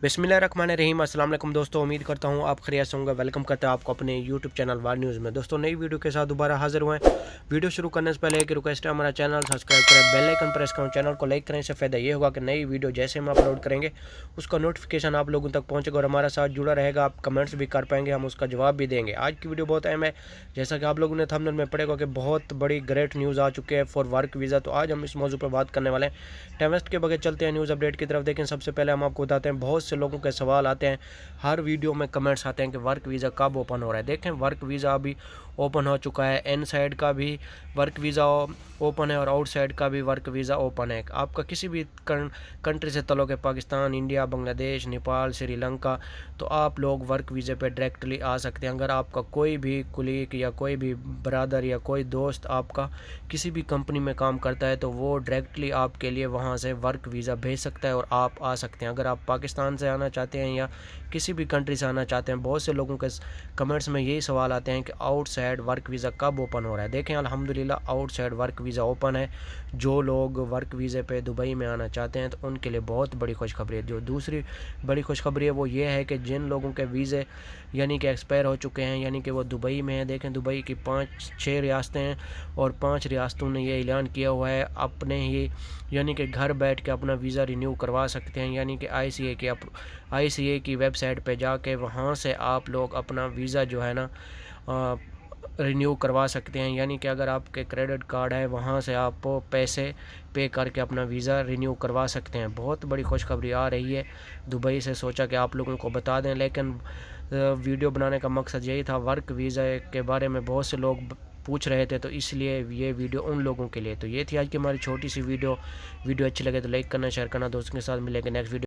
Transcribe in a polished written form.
بسم اللہ الرحمن الرحیم۔ السلام علیکم دوستوں، امید کرتا ہوں آپ خیریت سے ہوں گے۔ ویلکم کرتے ہیں آپ کو اپنے یوٹیوب چینل وار نیوز میں۔ دوستوں نئی ویڈیو کے ساتھ دوبارہ حاضر ہوئے ہیں۔ ویڈیو شروع کرنے سے پہلے ایک ریکویسٹ ہے، ہمارا چینل سبسکرائب کریں، بیل آئیکن پریس کریں، چینل کو لائک کریں۔ اس سے فائدہ یہ ہوگا کہ نئی ویڈیو جیسے ہم اپلوڈ کریں گے اس کا نوٹیفیکیشن آپ لوگوں تک پہنچے گا اور ہمارا ساتھ جڑا رہے گا۔ آپ کمنٹس بھی کر پائیں گے، ہم اس کا جواب بھی دیں گے۔ آج کی ویڈیو بہت اہم ہے، جیسا کہ آپ لوگوں نے تھمبنیل میں پڑھا ہوگا کہ بہت بڑی گریٹ نیوز آ چکی ہے فار ورک ویزا۔ تو آج ہم اس موضوع پر بات کرنے والے ہیں۔ ٹائم ویسٹ کے بغیر چلتے ہیں نیوز اپڈیٹ کی طرف۔ دیکھیں، سب سے پہلے ہم آپ کو بتاتے ہیں، بہت سے لوگوں کے سوال آتے ہیں، ہر ویڈیو میں کمنٹس آتے ہیں کہ ورک ویزا کب اوپن ہو رہا ہے۔ دیکھیں، ورک ویزا ابھی اوپن ہو چکا ہے، ان سائڈ کا بھی ورک ویزا اوپن ہے اور آؤٹ سائڈ کا بھی ورک ویزا اوپن ہے۔ آپ کا کسی بھی کنٹری سے تعلق ہے، پاکستان، انڈیا، بنگلہ دیش، نیپال، سری لنکا، تو آپ لوگ ورک ویزے پہ ڈائریکٹلی آ سکتے ہیں۔ اگر آپ کا کوئی بھی کولیگ یا کوئی بھی برادر یا کوئی دوست آپ کا کسی بھی کمپنی میں کام کرتا ہے تو وہ ڈائریکٹلی آپ کے لیے وہاں سے ورک ویزا بھیج سکتا ہے اور آپ آ سکتے ہیں۔ اگر آپ پاکستان سے آنا چاہتے ہیں یا کسی بھی کنٹری سے آنا چاہتے ہیں، بہت سے لوگوں کے کمنٹس میں یہی سوال آتے ہیں کہ آؤٹ سائڈ ورک ویزا کب اوپن ہو رہا ہے۔ دیکھیں، الحمدللہ out side work visa open ہے۔ جو لوگ ورک ویزے پہ دبئی میں آنا چاہتے ہیں تو ان کے لیے بہت بڑی خوشخبری ہے۔ جو دوسری بڑی خوشخبری ہے وہ یہ ہے کہ جن لوگوں کے ویزے یعنی کہ ایکسپائر ہو چکے ہیں، یعنی کہ وہ دبئی میں ہیں، دیکھیں دبئی کی 6 ریاستیں ہیں اور 5 ریاستوں نے یہ اعلان کیا ہوا ہے اپنے ہی یعنی کہ گھر بیٹھ کے اپنا ویزا رینیو کروا سکتے ہیں۔ یعنی کہ آئی سی اے کی ویب سائٹ پہ جا کے وہاں سے آپ لوگ اپنا ویزا جو ہے نا رینیو کروا سکتے ہیں۔ یعنی کہ اگر آپ کے کریڈٹ کارڈ ہے، وہاں سے آپ پیسے پے کر کے اپنا ویزا رینیو کروا سکتے ہیں۔ بہت بڑی خوشخبری آ رہی ہے دبئی سے، سوچا کہ آپ لوگوں کو بتا دیں، لیکن ویڈیو بنانے کا مقصد یہی تھا۔ ورک ویزا کے بارے میں بہت سے لوگ پوچھ رہے تھے، تو اس لیے یہ ویڈیو ان لوگوں کے لیے۔ تو یہ تھی آج کی ہماری چھوٹی سی ویڈیو اچھی لگے تو لائک کرنا، شیئر کرنا، دوستوں کے ساتھ ملیں گے نیکسٹ ویڈیو۔